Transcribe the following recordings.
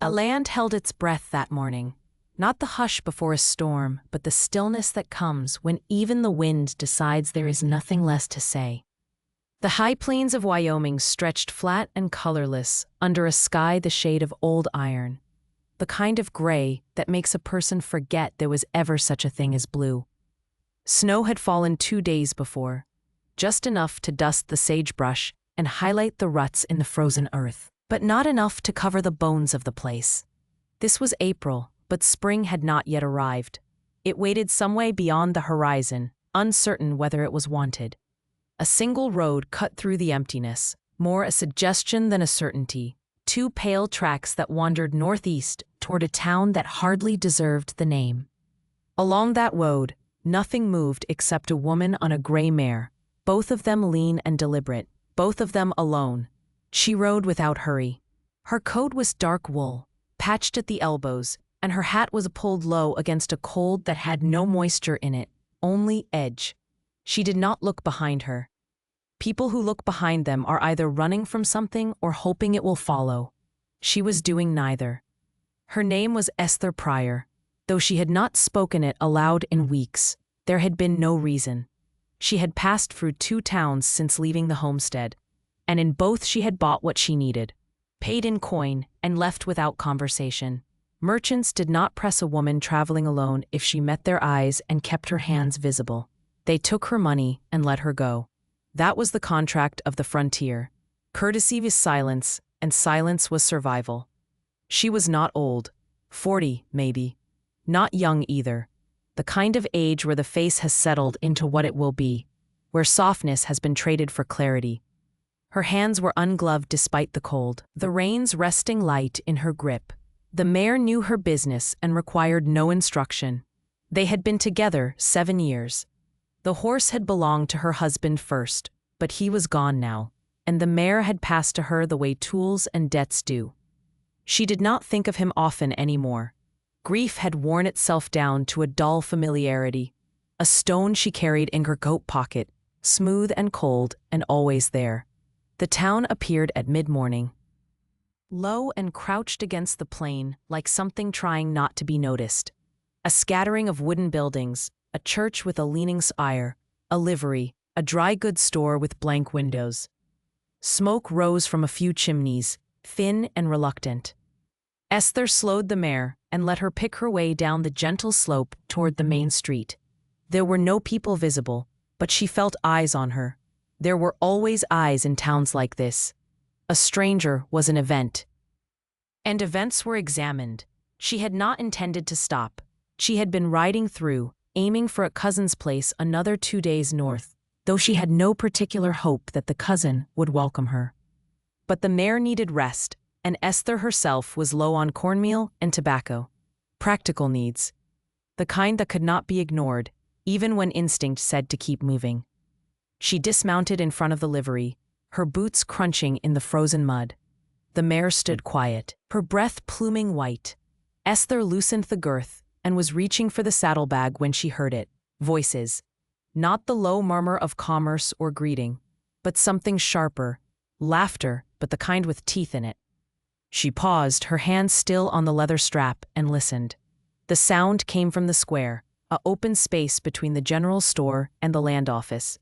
A land held its breath that morning. Not the hush before a storm, but the stillness that comes when even the wind decides there is nothing less to say. The high plains of Wyoming stretched flat and colorless under a sky the shade of old iron, the kind of gray that makes a person forget there was ever such a thing as blue. Snow had fallen 2 days before, just enough to dust the sagebrush and highlight the ruts in the frozen earth, but not enough to cover the bones of the place. This was April, but spring had not yet arrived. It waited some way beyond the horizon, uncertain whether it was wanted. A single road cut through the emptiness, more a suggestion than a certainty, 2 pale tracks that wandered northeast toward a town that hardly deserved the name. Along that road, nothing moved except a woman on a gray mare, both of them lean and deliberate, both of them alone. She rode without hurry. Her coat was dark wool, patched at the elbows, and her hat was pulled low against a cold that had no moisture in it, only edge. She did not look behind her. People who look behind them are either running from something or hoping it will follow. She was doing neither. Her name was Esther Pryor. Though she had not spoken it aloud in weeks, there had been no reason. She had passed through 2 towns since leaving the homestead, and in both she had bought what she needed, paid in coin, and left without conversation. Merchants did not press a woman traveling alone if she met their eyes and kept her hands visible. They took her money and let her go. That was the contract of the frontier. Courtesy was silence, and silence was survival. She was not old, 40 maybe, not young either, the kind of age where the face has settled into what it will be, where softness has been traded for clarity. Her hands were ungloved despite the cold, the reins resting light in her grip. The mare knew her business and required no instruction. They had been together 7 years. The horse had belonged to her husband first, but he was gone now, and the mare had passed to her the way tools and debts do. She did not think of him often anymore. Grief had worn itself down to a dull familiarity, a stone she carried in her coat pocket, smooth and cold and always there. The town appeared at mid-morning, low and crouched against the plain like something trying not to be noticed. A scattering of wooden buildings, a church with a leaning spire, a livery, a dry goods store with blank windows. Smoke rose from a few chimneys, thin and reluctant. Esther slowed the mare and let her pick her way down the gentle slope toward the main street. There were no people visible, but she felt eyes on her. There were always eyes in towns like this. A stranger was an event. And events were examined. She had not intended to stop. She had been riding through, aiming for a cousin's place another 2 days north, though she had no particular hope that the cousin would welcome her. But the mare needed rest, and Esther herself was low on cornmeal and tobacco. Practical needs. The kind that could not be ignored, even when instinct said to keep moving. She dismounted in front of the livery, her boots crunching in the frozen mud. The mare stood quiet, her breath pluming white. Esther loosened the girth and was reaching for the saddlebag when she heard it. Voices. Not the low murmur of commerce or greeting, but something sharper. Laughter, but the kind with teeth in it. She paused, her hand still on the leather strap, and listened. The sound came from the square, a open space between the general store and the land office.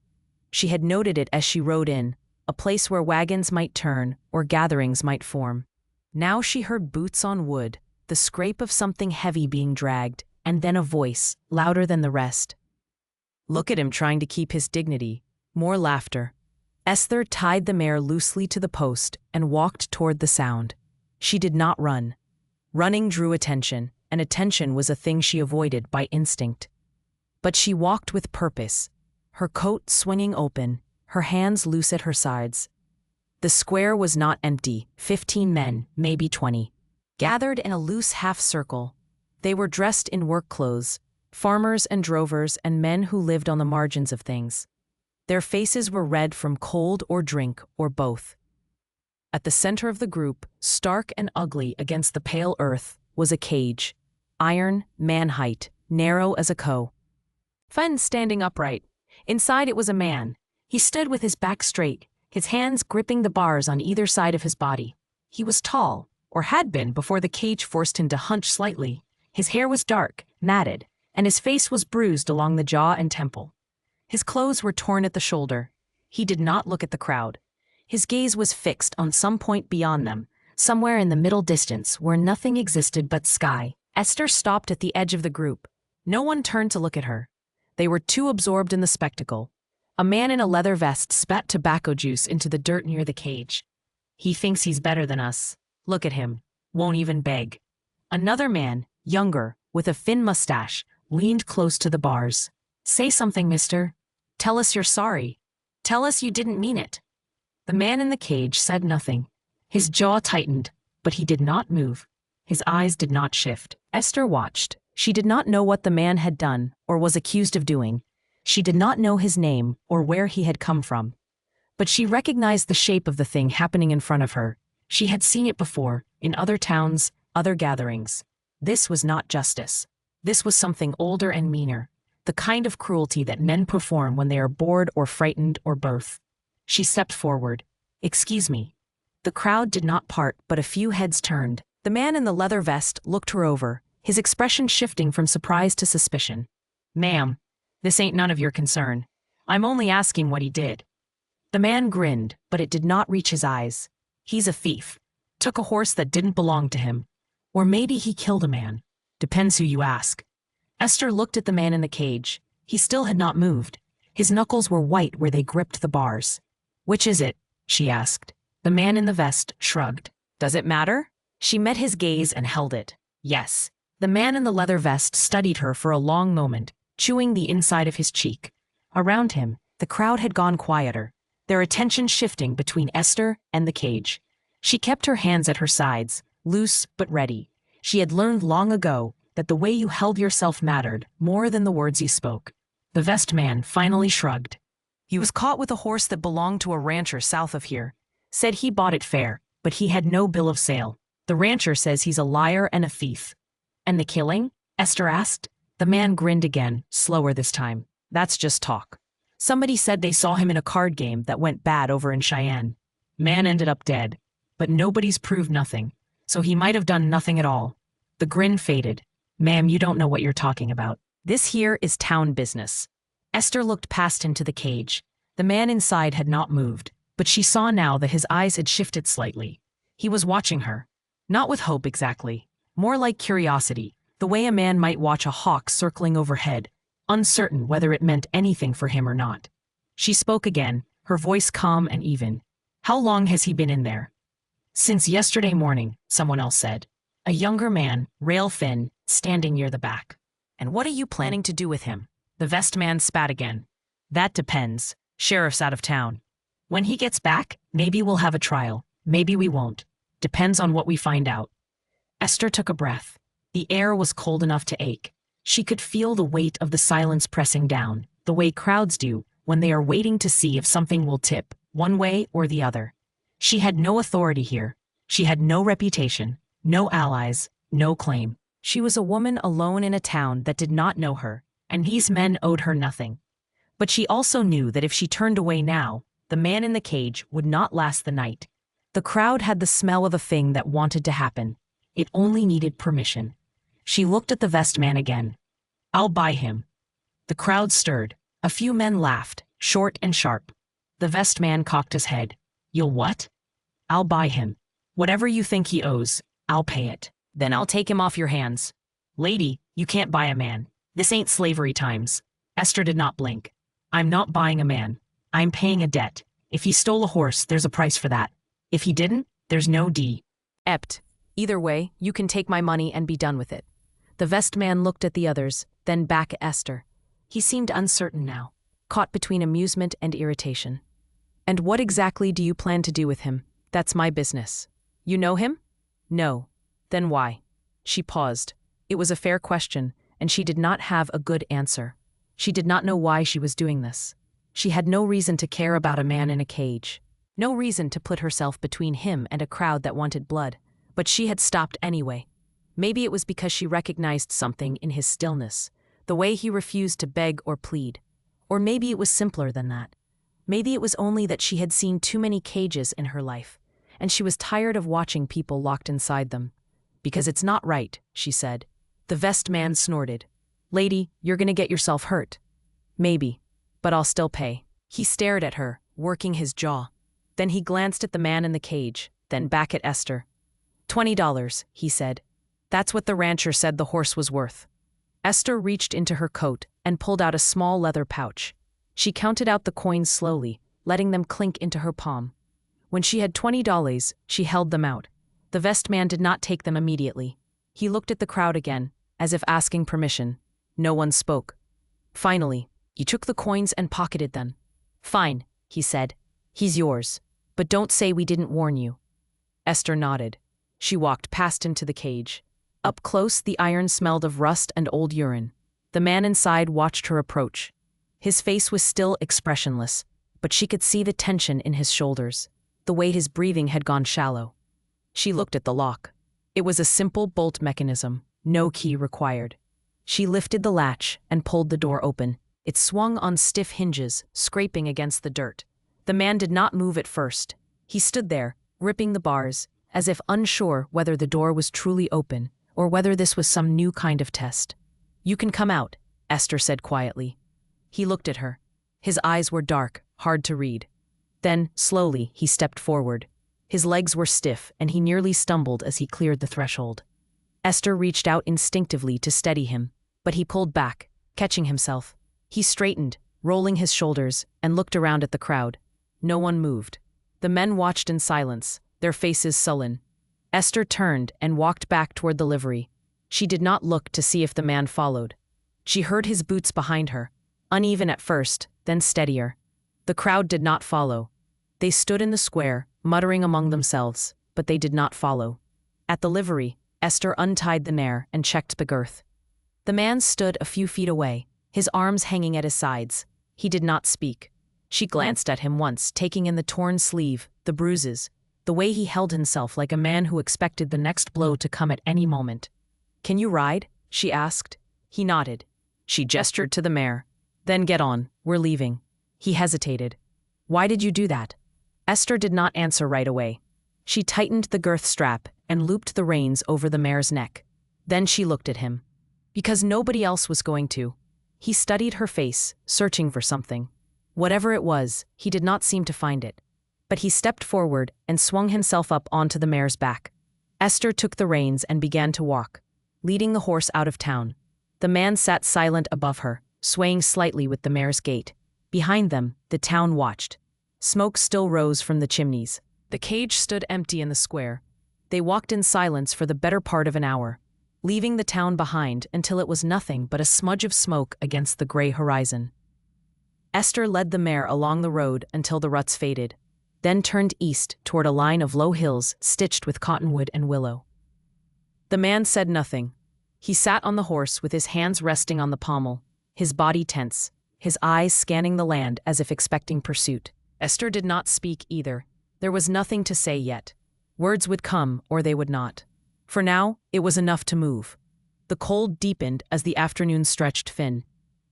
She had noted it as she rode in, a place where wagons might turn or gatherings might form. Now she heard boots on wood, the scrape of something heavy being dragged, and then a voice, louder than the rest. Look at him trying to keep his dignity. More laughter. Esther tied the mare loosely to the post and walked toward the sound. She did not run. Running drew attention, and attention was a thing she avoided by instinct. But she walked with purpose, her coat swinging open, her hands loose at her sides. The square was not empty. 15 men, maybe 20, gathered in a loose half-circle. They were dressed in work clothes, farmers and drovers and men who lived on the margins of things. Their faces were red from cold or drink or both. At the center of the group, stark and ugly against the pale earth, was a cage. Iron, man-height, narrow as a coffin standing upright. Inside it was a man. He stood with his back straight, his hands gripping the bars on either side of his body. He was tall, or had been before the cage forced him to hunch slightly. His hair was dark, matted, and his face was bruised along the jaw and temple. His clothes were torn at the shoulder. He did not look at the crowd. His gaze was fixed on some point beyond them, somewhere in the middle distance where nothing existed but sky. Esther stopped at the edge of the group. No one turned to look at her. They were too absorbed in the spectacle. A man in a leather vest spat tobacco juice into the dirt near the cage. He thinks he's better than us. Look at him. Won't even beg. Another man, younger, with a thin mustache, leaned close to the bars. Say something, mister. Tell us you're sorry. Tell us you didn't mean it. The man in the cage said nothing. His jaw tightened, but he did not move. His eyes did not shift. Esther watched. She did not know what the man had done or was accused of doing. She did not know his name or where he had come from. But she recognized the shape of the thing happening in front of her. She had seen it before, in other towns, other gatherings. This was not justice. This was something older and meaner, the kind of cruelty that men perform when they are bored or frightened or both. She stepped forward. Excuse me. The crowd did not part, but a few heads turned. The man in the leather vest looked her over, his expression shifting from surprise to suspicion. Ma'am, this ain't none of your concern. I'm only asking what he did. The man grinned, but it did not reach his eyes. He's a thief. Took a horse that didn't belong to him. Or maybe he killed a man. Depends who you ask. Esther looked at the man in the cage. He still had not moved. His knuckles were white where they gripped the bars. Which is it? She asked. The man in the vest shrugged. Does it matter? She met his gaze and held it. Yes. The man in the leather vest studied her for a long moment, chewing the inside of his cheek. Around him, the crowd had gone quieter, their attention shifting between Esther and the cage. She kept her hands at her sides, loose but ready. She had learned long ago that the way you held yourself mattered more than the words you spoke. The vest man finally shrugged. He was caught with a horse that belonged to a rancher south of here. Said he bought it fair, but he had no bill of sale. The rancher says he's a liar and a thief. And the killing? Esther asked. The man grinned again, slower this time. That's just talk. Somebody said they saw him in a card game that went bad over in Cheyenne. Man ended up dead. But nobody's proved nothing, so he might have done nothing at all. The grin faded. Ma'am, you don't know what you're talking about. This here is town business. Esther looked past him to the cage. The man inside had not moved, but she saw now that his eyes had shifted slightly. He was watching her. Not with hope exactly. More like curiosity, the way a man might watch a hawk circling overhead, uncertain whether it meant anything for him or not. She spoke again, her voice calm and even. How long has he been in there? Since yesterday morning, someone else said. A younger man, rail thin, standing near the back. And what are you planning to do with him? The vest man spat again. That depends. Sheriff's out of town. When he gets back, maybe we'll have a trial. Maybe we won't. Depends on what we find out. Esther took a breath. The air was cold enough to ache. She could feel the weight of the silence pressing down, the way crowds do when they are waiting to see if something will tip, one way or the other. She had no authority here. She had no reputation, no allies, no claim. She was a woman alone in a town that did not know her, and these men owed her nothing. But she also knew that if she turned away now, the man in the cage would not last the night. The crowd had the smell of a thing that wanted to happen. It only needed permission. She looked at the vest man again. I'll buy him. The crowd stirred. A few men laughed, short and sharp. The vest man cocked his head. You'll what? I'll buy him. Whatever you think he owes, I'll pay it. Then I'll take him off your hands. Lady, you can't buy a man. This ain't slavery times. Esther did not blink. I'm not buying a man. I'm paying a debt. If he stole a horse, there's a price for that. If he didn't, there's no D. Ept. Either way, you can take my money and be done with it. The vest man looked at the others, then back at Esther. He seemed uncertain now, caught between amusement and irritation. And what exactly do you plan to do with him? That's my business. You know him? No. Then why? She paused. It was a fair question, and she did not have a good answer. She did not know why she was doing this. She had no reason to care about a man in a cage. No reason to put herself between him and a crowd that wanted blood. But she had stopped anyway. Maybe it was because she recognized something in his stillness, the way he refused to beg or plead. Or maybe it was simpler than that. Maybe it was only that she had seen too many cages in her life, and she was tired of watching people locked inside them. "Because it's not right," she said. The vest man snorted. "Lady, you're gonna get yourself hurt." "Maybe, but I'll still pay." He stared at her, working his jaw. Then he glanced at the man in the cage, then back at Esther. $20, he said. "That's what the rancher said the horse was worth." Esther reached into her coat and pulled out a small leather pouch. She counted out the coins slowly, letting them clink into her palm. When she had $20, she held them out. The vest man did not take them immediately. He looked at the crowd again, as if asking permission. No one spoke. Finally, he took the coins and pocketed them. "Fine," he said. "He's yours. But don't say we didn't warn you." Esther nodded. She walked past him to the cage. Up close, the iron smelled of rust and old urine. The man inside watched her approach. His face was still expressionless, but she could see the tension in his shoulders, the way his breathing had gone shallow. She looked at the lock. It was a simple bolt mechanism, no key required. She lifted the latch and pulled the door open. It swung on stiff hinges, scraping against the dirt. The man did not move at first. He stood there, ripping the bars, as if unsure whether the door was truly open or whether this was some new kind of test. "You can come out," Esther said quietly. He looked at her. His eyes were dark, hard to read. Then, slowly, he stepped forward. His legs were stiff, and he nearly stumbled as he cleared the threshold. Esther reached out instinctively to steady him, but he pulled back, catching himself. He straightened, rolling his shoulders, and looked around at the crowd. No one moved. The men watched in silence, their faces sullen. Esther turned and walked back toward the livery. She did not look to see if the man followed. She heard his boots behind her, uneven at first, then steadier. The crowd did not follow. They stood in the square, muttering among themselves, but they did not follow. At the livery, Esther untied the mare and checked the girth. The man stood a few feet away, his arms hanging at his sides. He did not speak. She glanced at him once, taking in the torn sleeve, the bruises, the way he held himself like a man who expected the next blow to come at any moment. "Can you ride?" she asked. He nodded. She gestured to the mare. "Then get on, we're leaving." He hesitated. "Why did you do that?" Esther did not answer right away. She tightened the girth strap and looped the reins over the mare's neck. Then she looked at him. Because nobody else was going to. He studied her face, searching for something. Whatever it was, he did not seem to find it. But he stepped forward and swung himself up onto the mare's back. Esther took the reins and began to walk, leading the horse out of town. The man sat silent above her, swaying slightly with the mare's gait. Behind them, the town watched. Smoke still rose from the chimneys. The cage stood empty in the square. They walked in silence for the better part of an hour, leaving the town behind until it was nothing but a smudge of smoke against the gray horizon. Esther led the mare along the road until the ruts faded, then turned east toward a line of low hills stitched with cottonwood and willow. The man said nothing. He sat on the horse with his hands resting on the pommel, his body tense, his eyes scanning the land as if expecting pursuit. Esther did not speak either. There was nothing to say yet. Words would come or they would not. For now, it was enough to move. The cold deepened as the afternoon stretched thin.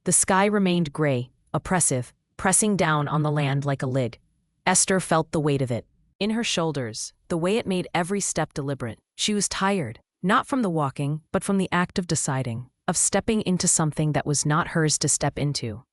The sky remained gray, oppressive, pressing down on the land like a lid. Esther felt the weight of it. In her shoulders, the way it made every step deliberate. She was tired, not from the walking, but from the act of deciding, of stepping into something that was not hers to step into.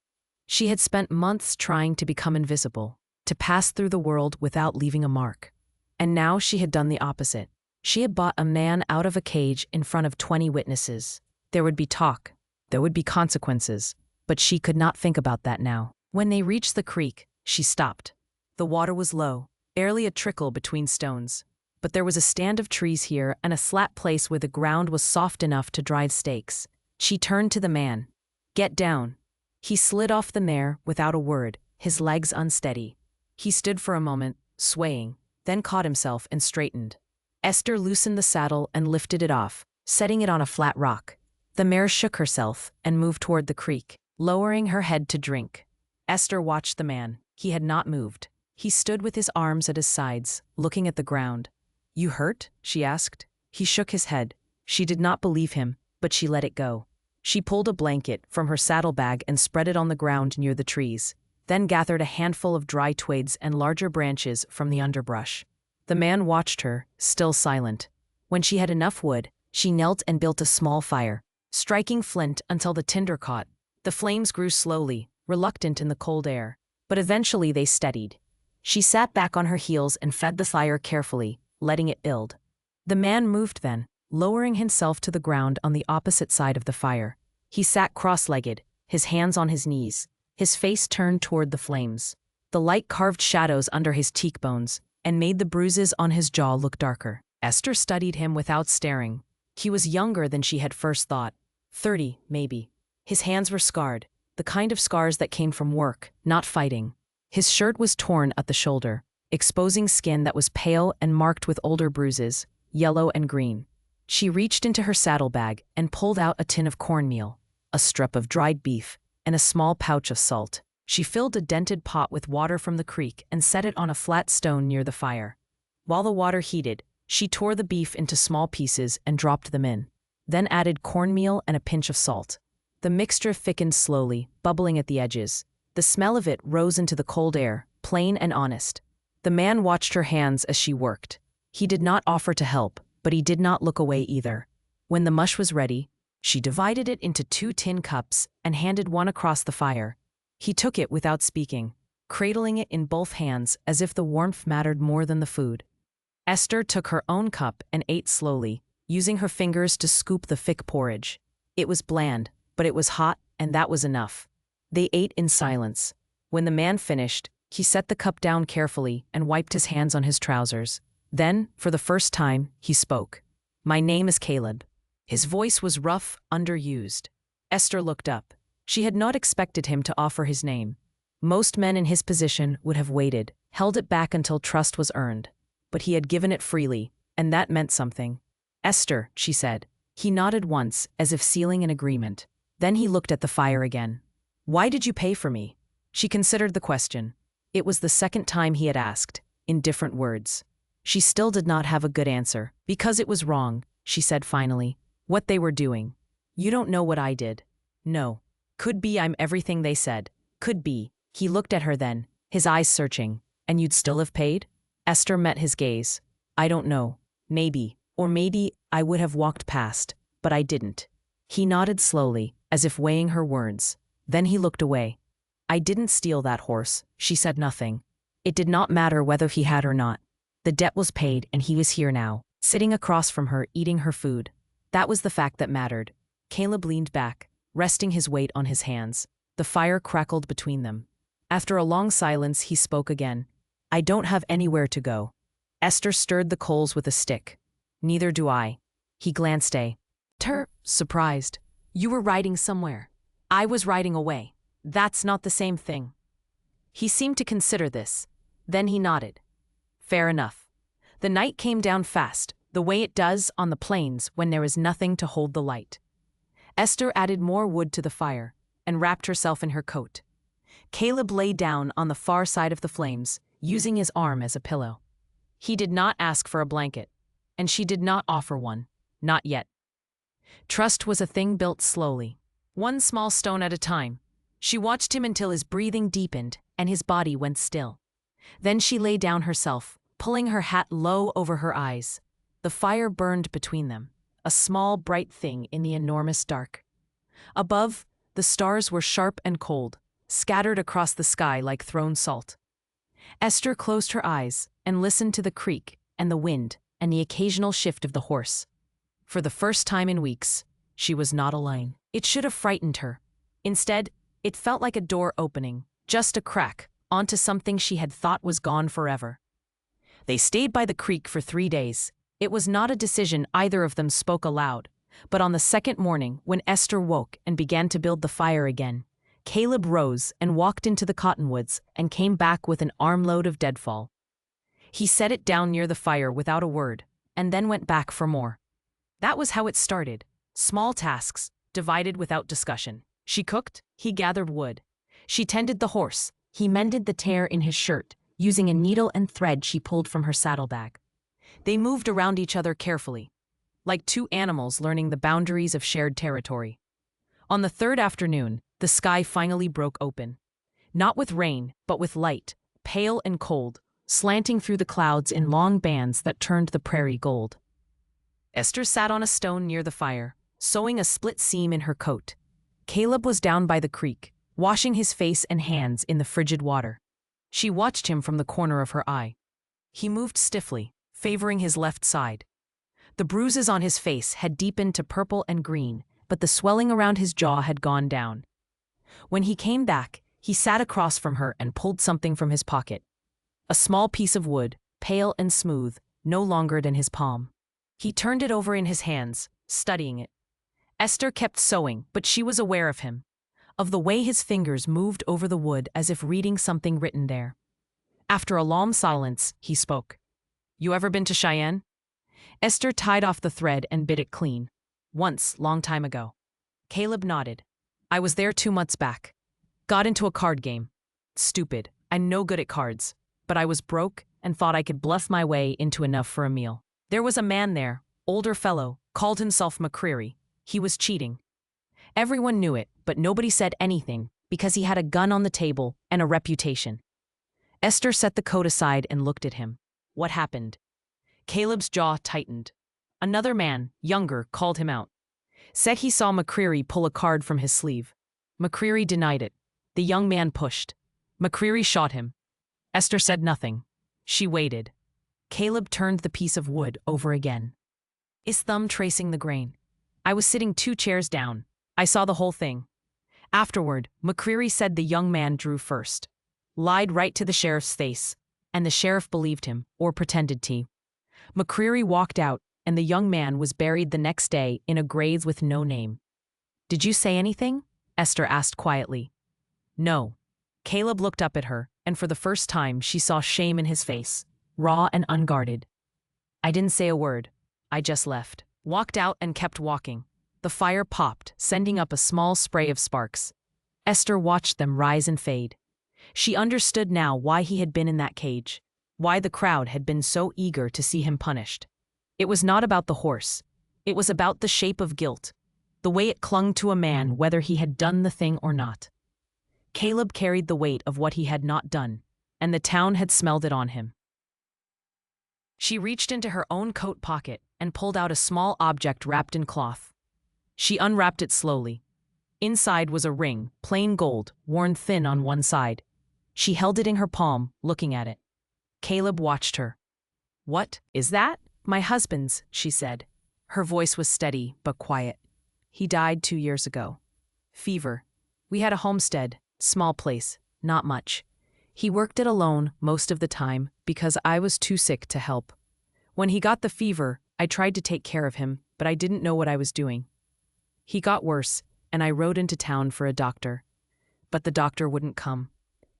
She had spent months trying to become invisible, to pass through the world without leaving a mark. And now she had done the opposite. She had bought a man out of a cage in front of 20 witnesses. There would be talk. There would be consequences. But she could not think about that now. When they reached the creek, she stopped. The water was low, barely a trickle between stones. But there was a stand of trees here and a flat place where the ground was soft enough to dry stakes. She turned to the man. "Get down." He slid off the mare without a word, his legs unsteady. He stood for a moment, swaying, then caught himself and straightened. Esther loosened the saddle and lifted it off, setting it on a flat rock. The mare shook herself and moved toward the creek, lowering her head to drink. Esther watched the man. He had not moved. He stood with his arms at his sides, looking at the ground. "You hurt?" she asked. He shook his head. She did not believe him, but she let it go. She pulled a blanket from her saddlebag and spread it on the ground near the trees, then gathered a handful of dry twigs and larger branches from the underbrush. The man watched her, still silent. When she had enough wood, she knelt and built a small fire, striking flint until the tinder caught. The flames grew slowly, reluctant in the cold air, but eventually they steadied. She sat back on her heels and fed the fire carefully, letting it build. The man moved then, lowering himself to the ground on the opposite side of the fire. He sat cross-legged, his hands on his knees, his face turned toward the flames. The light carved shadows under his cheekbones and made the bruises on his jaw look darker. Esther studied him without staring. He was younger than she had first thought. 30, maybe. His hands were scarred, the kind of scars that came from work, not fighting. His shirt was torn at the shoulder, exposing skin that was pale and marked with older bruises, yellow and green. She reached into her saddlebag and pulled out a tin of cornmeal, a strip of dried beef, and a small pouch of salt. She filled a dented pot with water from the creek and set it on a flat stone near the fire. While the water heated, she tore the beef into small pieces and dropped them in, then added cornmeal and a pinch of salt. The mixture thickened slowly, bubbling at the edges. The smell of it rose into the cold air, plain and honest. The man watched her hands as she worked. He did not offer to help, but he did not look away either. When the mush was ready, she divided it into 2 tin cups and handed one across the fire. He took it without speaking, cradling it in both hands as if the warmth mattered more than the food. Esther took her own cup and ate slowly, using her fingers to scoop the thick porridge. It was bland, but it was hot, and that was enough. They ate in silence. When the man finished, he set the cup down carefully and wiped his hands on his trousers. Then, for the first time, he spoke. "My name is Caleb." His voice was rough, underused. Esther looked up. She had not expected him to offer his name. Most men in his position would have waited, held it back until trust was earned. But he had given it freely, and that meant something. "Esther," she said. He nodded once, as if sealing an agreement. Then he looked at the fire again. "Why did you pay for me?" She considered the question. It was the second time he had asked, in different words. She still did not have a good answer. "Because it was wrong," she said finally. "What they were doing. You don't know what I did." "No. Could be I'm everything they said. Could be." He looked at her then, his eyes searching. "And you'd still have paid?" Esther met his gaze. "I don't know. Maybe. Or maybe I would have walked past, but I didn't." He nodded slowly, as if weighing her words. Then he looked away. "I didn't steal that horse." She said nothing. It did not matter whether he had or not. The debt was paid and he was here now, sitting across from her, eating her food. That was the fact that mattered. Caleb leaned back, resting his weight on his hands. The fire crackled between them. After a long silence, he spoke again. "I don't have anywhere to go." Esther stirred the coals with a stick. "Neither do I." He glanced at her, surprised. "You were riding somewhere. I was riding away. That's not the same thing." He seemed to consider this. Then he nodded. "Fair enough." The night came down fast, the way it does on the plains when there is nothing to hold the light. Esther added more wood to the fire and wrapped herself in her coat. Caleb lay down on the far side of the flames, using his arm as a pillow. He did not ask for a blanket, and she did not offer one, not yet. Trust was a thing built slowly, one small stone at a time. She watched him until his breathing deepened and his body went still. Then she lay down herself, pulling her hat low over her eyes. The fire burned between them, a small bright thing in the enormous dark. Above, the stars were sharp and cold, scattered across the sky like thrown salt. Esther closed her eyes and listened to the creak and the wind and the occasional shift of the horse. For the first time in weeks, she was not alone. It should have frightened her. Instead, it felt like a door opening, just a crack, onto something she had thought was gone forever. They stayed by the creek for 3 days. It was not a decision either of them spoke aloud, but on the second morning, when Esther woke and began to build the fire again, Caleb rose and walked into the cottonwoods and came back with an armload of deadfall. He set it down near the fire without a word, and then went back for more. That was how it started. Small tasks, divided without discussion. She cooked, he gathered wood. She tended the horse, he mended the tear in his shirt, using a needle and thread she pulled from her saddlebag. They moved around each other carefully, like 2 animals learning the boundaries of shared territory. On the 3rd afternoon, the sky finally broke open. Not with rain, but with light, pale and cold, slanting through the clouds in long bands that turned the prairie gold. Esther sat on a stone near the fire, sewing a split seam in her coat. Caleb was down by the creek, washing his face and hands in the frigid water. She watched him from the corner of her eye. He moved stiffly, favoring his left side. The bruises on his face had deepened to purple and green, but the swelling around his jaw had gone down. When he came back, he sat across from her and pulled something from his pocket. A small piece of wood, pale and smooth, no longer than his palm. He turned it over in his hands, studying it. Esther kept sewing, but she was aware of him, of the way his fingers moved over the wood as if reading something written there. After a long silence, he spoke. "You ever been to Cheyenne?" Esther tied off the thread and bit it clean. "Once, long time ago." Caleb nodded. "I was there 2 months back. Got into a card game. Stupid. I'm no good at cards. But I was broke and thought I could bluff my way into enough for a meal. There was a man there, older fellow, called himself McCreary. He was cheating. Everyone knew it, but nobody said anything because he had a gun on the table and a reputation." Esther set the coat aside and looked at him. "What happened?" Caleb's jaw tightened. Another man, younger, called him out. Said he saw McCreary pull a card from his sleeve. McCreary denied it. The young man pushed. McCreary shot him. Esther said nothing. She waited. Caleb turned the piece of wood over again, his thumb tracing the grain. "I was sitting 2 chairs down. I saw the whole thing. Afterward, McCreary said the young man drew first. Lied right to the sheriff's face, and the sheriff believed him, or pretended to. McCreary walked out, and the young man was buried the next day in a grave with no name." "Did you say anything?" Esther asked quietly. "No." Caleb looked up at her, and for the first time she saw shame in his face, raw and unguarded. "I didn't say a word. I just left. Walked out and kept walking." The fire popped, sending up a small spray of sparks. Esther watched them rise and fade. She understood now why he had been in that cage, why the crowd had been so eager to see him punished. It was not about the horse. It was about the shape of guilt, the way it clung to a man whether he had done the thing or not. Caleb carried the weight of what he had not done, and the town had smelled it on him. She reached into her own coat pocket and pulled out a small object wrapped in cloth. She unwrapped it slowly. Inside was a ring, plain gold, worn thin on one side. She held it in her palm, looking at it. Caleb watched her. "What is that?" "My husband's," she said. Her voice was steady but quiet. "He died 2 years ago. Fever. We had a homestead, small place, not much. He worked it alone most of the time because I was too sick to help. When he got the fever, I tried to take care of him, but I didn't know what I was doing. He got worse, and I rode into town for a doctor. But the doctor wouldn't come.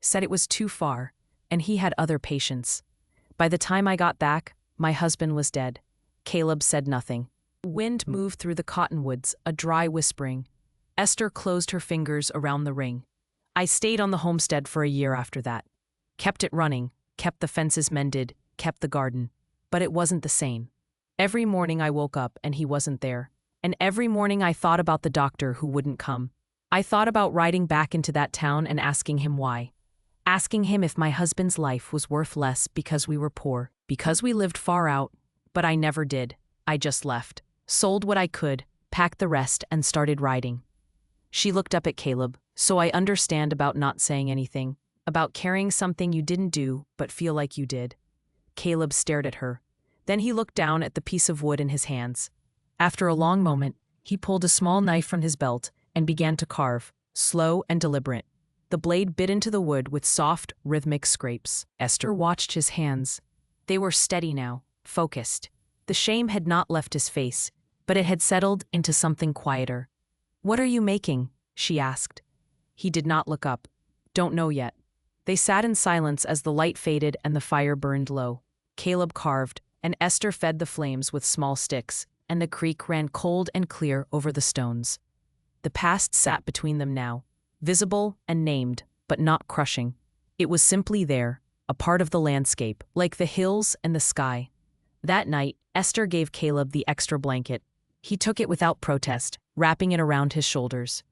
Said it was too far, and he had other patients. By the time I got back, my husband was dead." Caleb said nothing. The wind moved through the cottonwoods, a dry whispering. Esther closed her fingers around the ring. "I stayed on the homestead for a year after that. Kept it running, kept the fences mended, kept the garden. But it wasn't the same. Every morning I woke up and he wasn't there. And every morning I thought about the doctor who wouldn't come. I thought about riding back into that town and asking him why. Asking him if my husband's life was worth less because we were poor, because we lived far out. But I never did. I just left, sold what I could, packed the rest, and started riding." She looked up at Caleb. "So I understand about not saying anything, about carrying something you didn't do but feel like you did." Caleb stared at her. Then he looked down at the piece of wood in his hands. After a long moment, he pulled a small knife from his belt and began to carve, slow and deliberate. The blade bit into the wood with soft, rhythmic scrapes. Esther watched his hands. They were steady now, focused. The shame had not left his face, but it had settled into something quieter. "What are you making?" she asked. He did not look up. "Don't know yet." They sat in silence as the light faded and the fire burned low. Caleb carved, and Esther fed the flames with small sticks, and the creek ran cold and clear over the stones. The past sat between them now, visible and named, but not crushing. It was simply there, a part of the landscape, like the hills and the sky. That night, Esther gave Caleb the extra blanket. He took it without protest, wrapping it around his shoulders.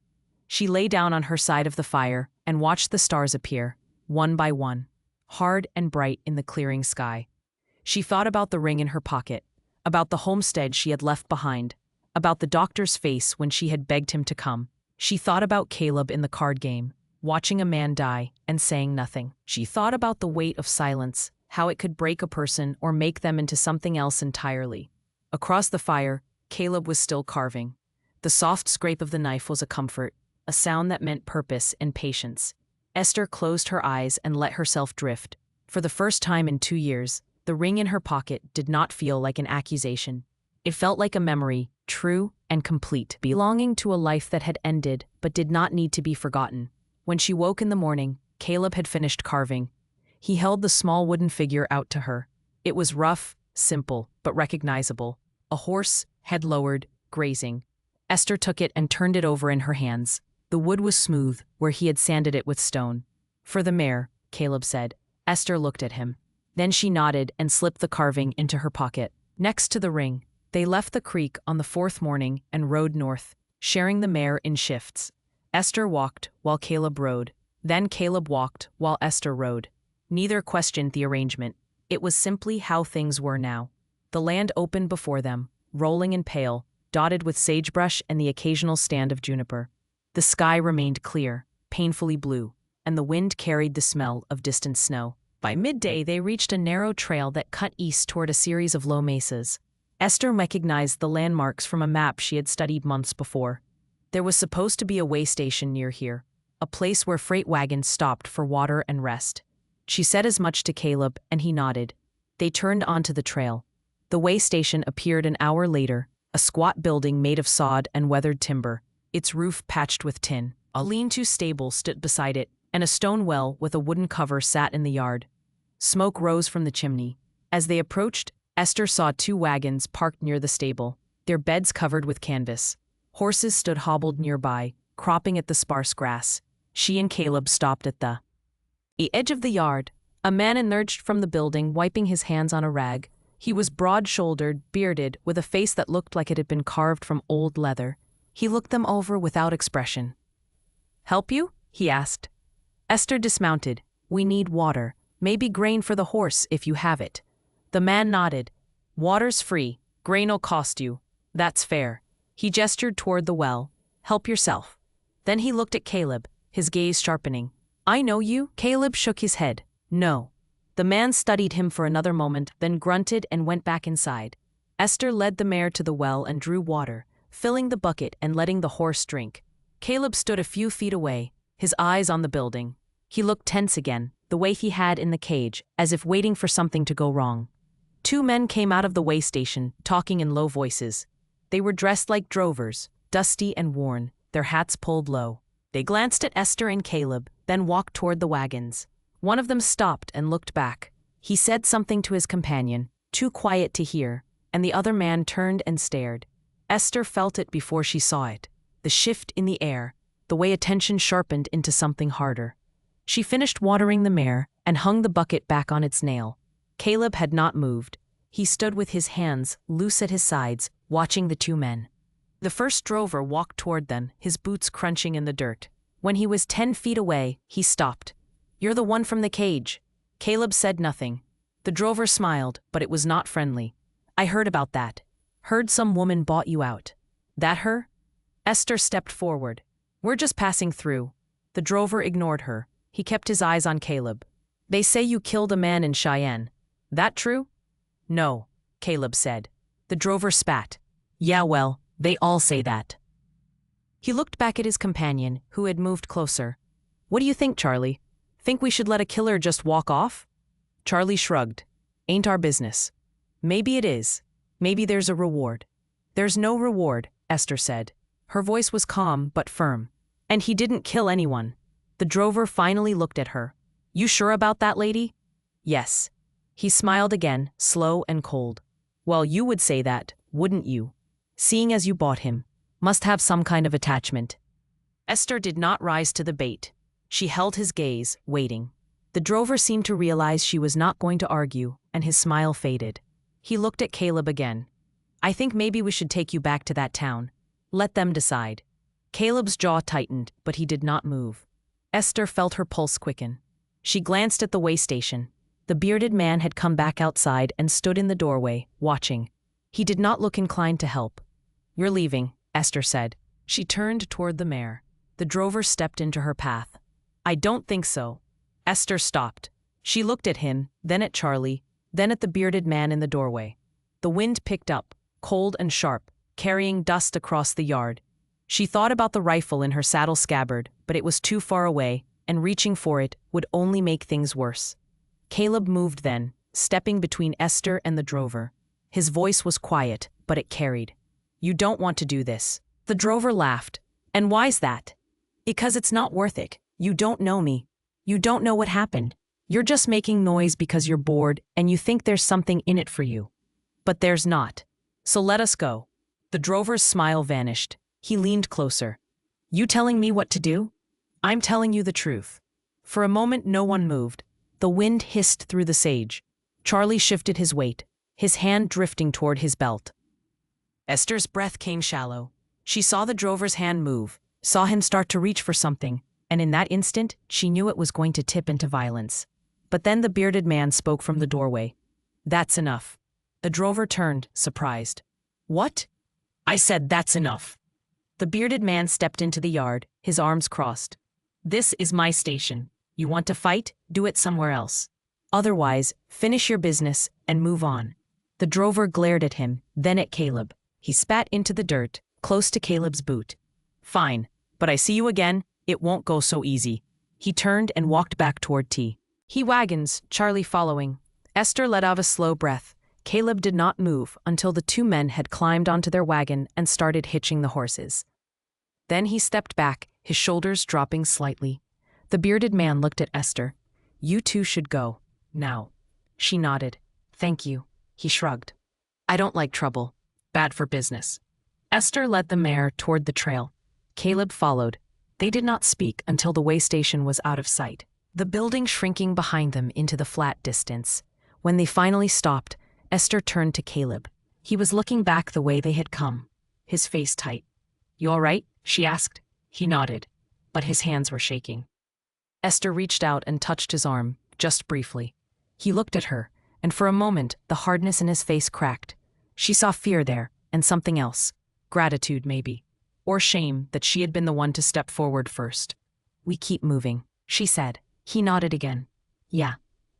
She lay down on her side of the fire and watched the stars appear, one by one. hard and bright in the clearing sky. She thought about the ring in her pocket, about the homestead she had left behind, about the doctor's face when she had begged him to come. She thought about Caleb in the card game, watching a man die and saying nothing. She thought about the weight of silence, how it could break a person or make them into something else entirely. Across the fire, Caleb was still carving. The soft scrape of the knife was a comfort, a sound that meant purpose and patience. Esther closed her eyes and let herself drift. For the first time in 2 years, the ring in her pocket did not feel like an accusation. It felt like a memory, true and complete, belonging to a life that had ended but did not need to be forgotten. When she woke in the morning, Caleb had finished carving. He held the small wooden figure out to her. It was rough, simple, but recognizable. A horse, head lowered, grazing. Esther took it and turned it over in her hands. The wood was smooth, where he had sanded it with stone. "For the mare," Caleb said. Esther looked at him. Then she nodded and slipped the carving into her pocket. Next to the ring, they left the creek on the 4th morning and rode north, sharing the mare in shifts. Esther walked while Caleb rode. Then Caleb walked while Esther rode. Neither questioned the arrangement. It was simply how things were now. The land opened before them, rolling and pale, dotted with sagebrush and the occasional stand of juniper. The sky remained clear, painfully blue, and the wind carried the smell of distant snow. By midday, they reached a narrow trail that cut east toward a series of low mesas. Esther recognized the landmarks from a map she had studied months before. There was supposed to be a way station near here, a place where freight wagons stopped for water and rest. She said as much to Caleb, and he nodded. They turned onto the trail. The way station appeared an hour later, a squat building made of sod and weathered timber, its roof patched with tin. A lean-to stable stood beside it, and a stone well with a wooden cover sat in the yard. Smoke rose from the chimney. As they approached, Esther saw 2 wagons parked near the stable, their beds covered with canvas. Horses stood hobbled nearby, cropping at the sparse grass. She and Caleb stopped at the edge of the yard. A man emerged from the building, wiping his hands on a rag. He was broad-shouldered, bearded, with a face that looked like it had been carved from old leather. He looked them over without expression. "Help you?" he asked. Esther dismounted. "We need water. Maybe grain for the horse if you have it." The man nodded. "Water's free. Grain'll cost you. That's fair." He gestured toward the well. "Help yourself." Then he looked at Caleb, his gaze sharpening. "I know you?" Caleb shook his head. "No." The man studied him for another moment, then grunted and went back inside. Esther led the mare to the well and drew water, filling the bucket and letting the horse drink. Caleb stood a few feet away, his eyes on the building. He looked tense again, the way he had in the cage, as if waiting for something to go wrong. 2 men came out of the way station, talking in low voices. They were dressed like drovers, dusty and worn, their hats pulled low. They glanced at Esther and Caleb, then walked toward the wagons. One of them stopped and looked back. He said something to his companion, too quiet to hear, and the other man turned and stared. Esther felt it before she saw it, the shift in the air, the way attention sharpened into something harder. She finished watering the mare and hung the bucket back on its nail. Caleb had not moved. He stood with his hands loose at his sides, watching the 2 men. The first drover walked toward them, his boots crunching in the dirt. When he was 10 feet away, he stopped. "You're the one from the cage." Caleb said nothing. The drover smiled, but it was not friendly. "I heard about that. Heard some woman bought you out." "That her?" Esther stepped forward. "We're just passing through." The drover ignored her. He kept his eyes on Caleb. "They say you killed a man in Cheyenne. That true?" "No," Caleb said. The drover spat. "Yeah, well, they all say that." He looked back at his companion, who had moved closer. "What do you think, Charlie? Think we should let a killer just walk off?" Charlie shrugged. "Ain't our business." "Maybe it is. Maybe there's a reward." "There's no reward," Esther said. Her voice was calm but firm. "And he didn't kill anyone." The drover finally looked at her. "You sure about that, lady?" "Yes." He smiled again, slow and cold. "Well, you would say that, wouldn't you? Seeing as you bought him. Must have some kind of attachment." Esther did not rise to the bait. She held his gaze, waiting. The drover seemed to realize she was not going to argue, and his smile faded. He looked at Caleb again. "I think maybe we should take you back to that town. Let them decide." Caleb's jaw tightened, but he did not move. Esther felt her pulse quicken. She glanced at the way station. The bearded man had come back outside and stood in the doorway, watching. He did not look inclined to help. "You're leaving," Esther said. She turned toward the mare. The drover stepped into her path. "I don't think so." Esther stopped. She looked at him, then at Charlie, then at the bearded man in the doorway. The wind picked up, cold and sharp, carrying dust across the yard. She thought about the rifle in her saddle scabbard, but it was too far away, and reaching for it would only make things worse. Caleb moved then, stepping between Esther and the drover. His voice was quiet, but it carried. "You don't want to do this." The drover laughed. "And why's that?" "Because it's not worth it. You don't know me. You don't know what happened. You're just making noise because you're bored and you think there's something in it for you. But there's not. So let us go." The drover's smile vanished. He leaned closer. "You telling me what to do?" "I'm telling you the truth." For a moment no one moved. The wind hissed through the sage. Charlie shifted his weight, his hand drifting toward his belt. Esther's breath came shallow. She saw the drover's hand move, saw him start to reach for something, and in that instant she knew it was going to tip into violence. But then the bearded man spoke from the doorway. "That's enough." The drover turned, surprised. "What?" "I said that's enough." The bearded man stepped into the yard, his arms crossed. "This is my station. You want to fight? Do it somewhere else. Otherwise, finish your business and move on." The drover glared at him, then at Caleb. He spat into the dirt, close to Caleb's boot. "Fine, but I see you again, it won't go so easy." He turned and walked back toward T. He wagons, Charlie following. Esther let out a slow breath. Caleb did not move until the two men had climbed onto their wagon and started hitching the horses. Then he stepped back, his shoulders dropping slightly. The bearded man looked at Esther. "You two should go. Now." She nodded. "Thank you." He shrugged. "I don't like trouble. Bad for business." Esther led the mare toward the trail. Caleb followed. They did not speak until the way station was out of sight, the building shrinking behind them into the flat distance. When they finally stopped, Esther turned to Caleb. He was looking back the way they had come, his face tight. "You all right?" she asked. He nodded, but his hands were shaking. Esther reached out and touched his arm, just briefly. He looked at her, and for a moment the hardness in his face cracked. She saw fear there, and something else. Gratitude, maybe. Or shame that she had been the one to step forward first. "We keep moving," she said. He nodded again. "Yeah."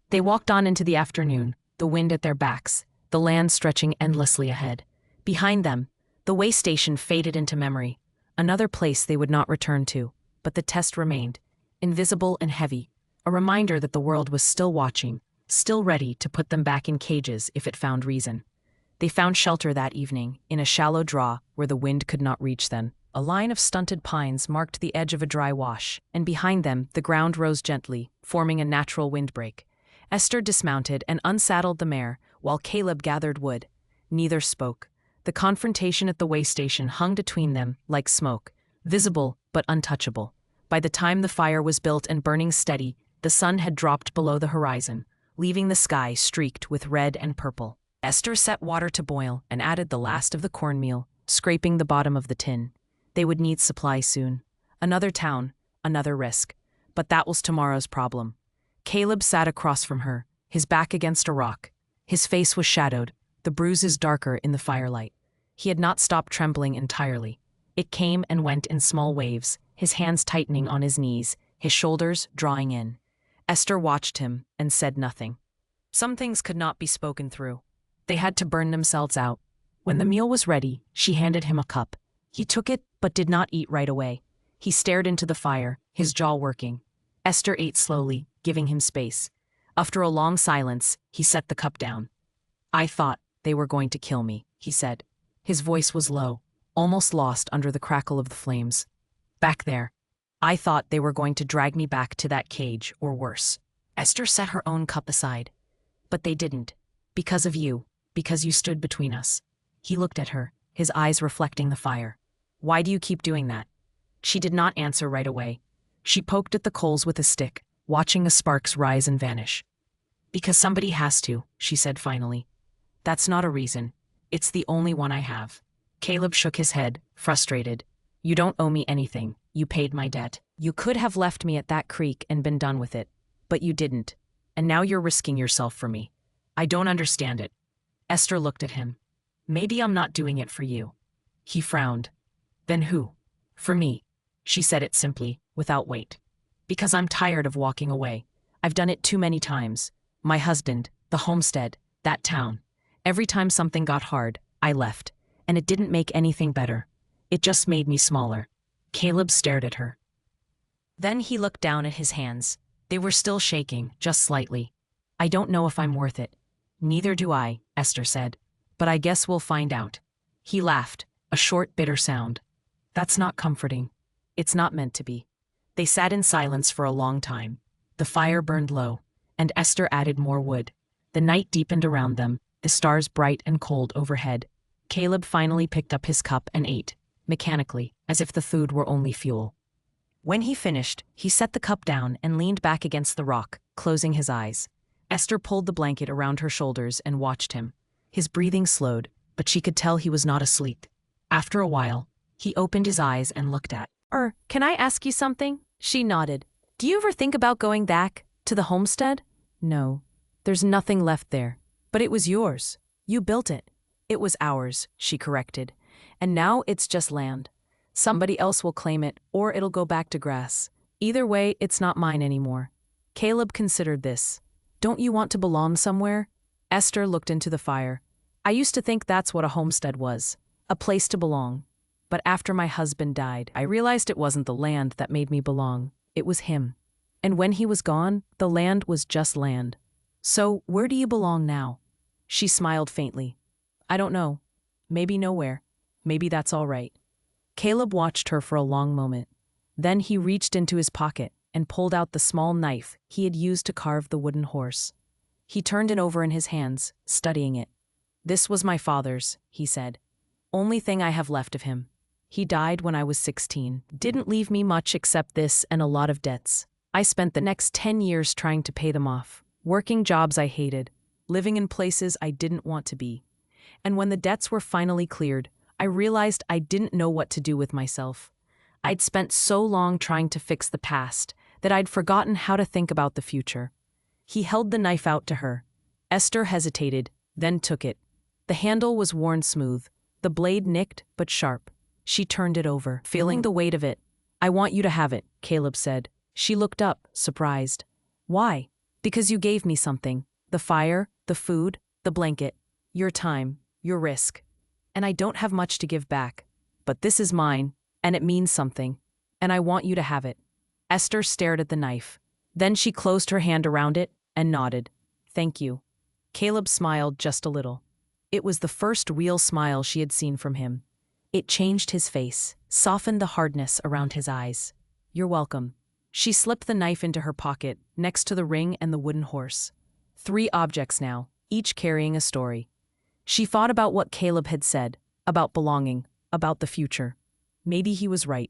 They walked on into the afternoon, the wind at their backs, the land stretching endlessly ahead. Behind them, the way station faded into memory, another place they would not return to, but the test remained, invisible and heavy, a reminder that the world was still watching, still ready to put them back in cages if it found reason. They found shelter that evening, in a shallow draw where the wind could not reach them. A line of stunted pines marked the edge of a dry wash, and behind them the ground rose gently, forming a natural windbreak. Esther dismounted and unsaddled the mare, while Caleb gathered wood. Neither spoke. The confrontation at the way station hung between them like smoke, visible but untouchable. By the time the fire was built and burning steady, the sun had dropped below the horizon, leaving the sky streaked with red and purple. Esther set water to boil and added the last of the cornmeal, scraping the bottom of the tin. They would need supplies soon. Another town, another risk. But that was tomorrow's problem. Caleb sat across from her, his back against a rock. His face was shadowed, the bruises darker in the firelight. He had not stopped trembling entirely. It came and went in small waves, his hands tightening on his knees, his shoulders drawing in. Esther watched him and said nothing. Some things could not be spoken through. They had to burn themselves out. When the meal was ready, she handed him a cup. He took it, but did not eat right away. He stared into the fire, his jaw working. Esther ate slowly, giving him space. After a long silence, he set the cup down. "I thought they were going to kill me," he said. His voice was low, almost lost under the crackle of the flames. "Back there. I thought they were going to drag me back to that cage, or worse." Esther set her own cup aside. "But they didn't. Because of you. Because you stood between us." He looked at her, his eyes reflecting the fire. "Why do you keep doing that?" She did not answer right away. She poked at the coals with a stick, watching the sparks rise and vanish. "Because somebody has to," she said finally. "That's not a reason. It's the only one I have." Caleb shook his head, frustrated. "You don't owe me anything. You paid my debt. You could have left me at that creek and been done with it. But you didn't. And now you're risking yourself for me. I don't understand it. Esther looked at him. Maybe I'm not doing it for you. He frowned. Then who? For me. She said it simply, without weight. Because I'm tired of walking away. I've done it too many times. My husband, the homestead, that town. Every time something got hard, I left. And it didn't make anything better. It just made me smaller. Caleb stared at her. Then he looked down at his hands. They were still shaking, just slightly. I don't know if I'm worth it. Neither do I, Esther said. But I guess we'll find out. He laughed, a short, bitter sound. That's not comforting. It's not meant to be. They sat in silence for a long time. The fire burned low, and Esther added more wood. The night deepened around them, the stars bright and cold overhead. Caleb finally picked up his cup and ate, mechanically, as if the food were only fuel. When he finished, he set the cup down and leaned back against the rock, closing his eyes. Esther pulled the blanket around her shoulders and watched him. His breathing slowed, but she could tell he was not asleep. After a while, he opened his eyes and looked at her. Can I ask you something? She nodded. Do you ever think about going back to the homestead? No. There's nothing left there. But it was yours. You built it. It was ours, she corrected. And now it's just land. Somebody else will claim it, or it'll go back to grass. Either way, it's not mine anymore. Caleb considered this. Don't you want to belong somewhere? Esther looked into the fire. I used to think that's what a homestead was, a place to belong. But after my husband died, I realized it wasn't the land that made me belong. It was him. And when he was gone, the land was just land. So, where do you belong now? She smiled faintly. I don't know. Maybe nowhere. Maybe that's all right. Caleb watched her for a long moment. Then he reached into his pocket and pulled out the small knife he had used to carve the wooden horse. He turned it over in his hands, studying it. This was my father's, he said. Only thing I have left of him. He died when I was 16. Didn't leave me much except this and a lot of debts. I spent the next 10 years trying to pay them off, working jobs I hated, living in places I didn't want to be. And when the debts were finally cleared, I realized I didn't know what to do with myself. I'd spent so long trying to fix the past that I'd forgotten how to think about the future. He held the knife out to her. Esther hesitated, then took it. The handle was worn smooth, the blade nicked but sharp. She turned it over, feeling the weight of it. I want you to have it, Caleb said. She looked up, surprised. Why? Because you gave me something. The fire, the food, the blanket, your time, your risk. And I don't have much to give back. But this is mine, and it means something. And I want you to have it. Esther stared at the knife. Then she closed her hand around it and nodded. Thank you. Caleb smiled just a little. It was the first real smile she had seen from him. It changed his face, softened the hardness around his eyes. You're welcome. She slipped the knife into her pocket, next to the ring and the wooden horse. 3 objects now, each carrying a story. She thought about what Caleb had said, about belonging, about the future. Maybe he was right.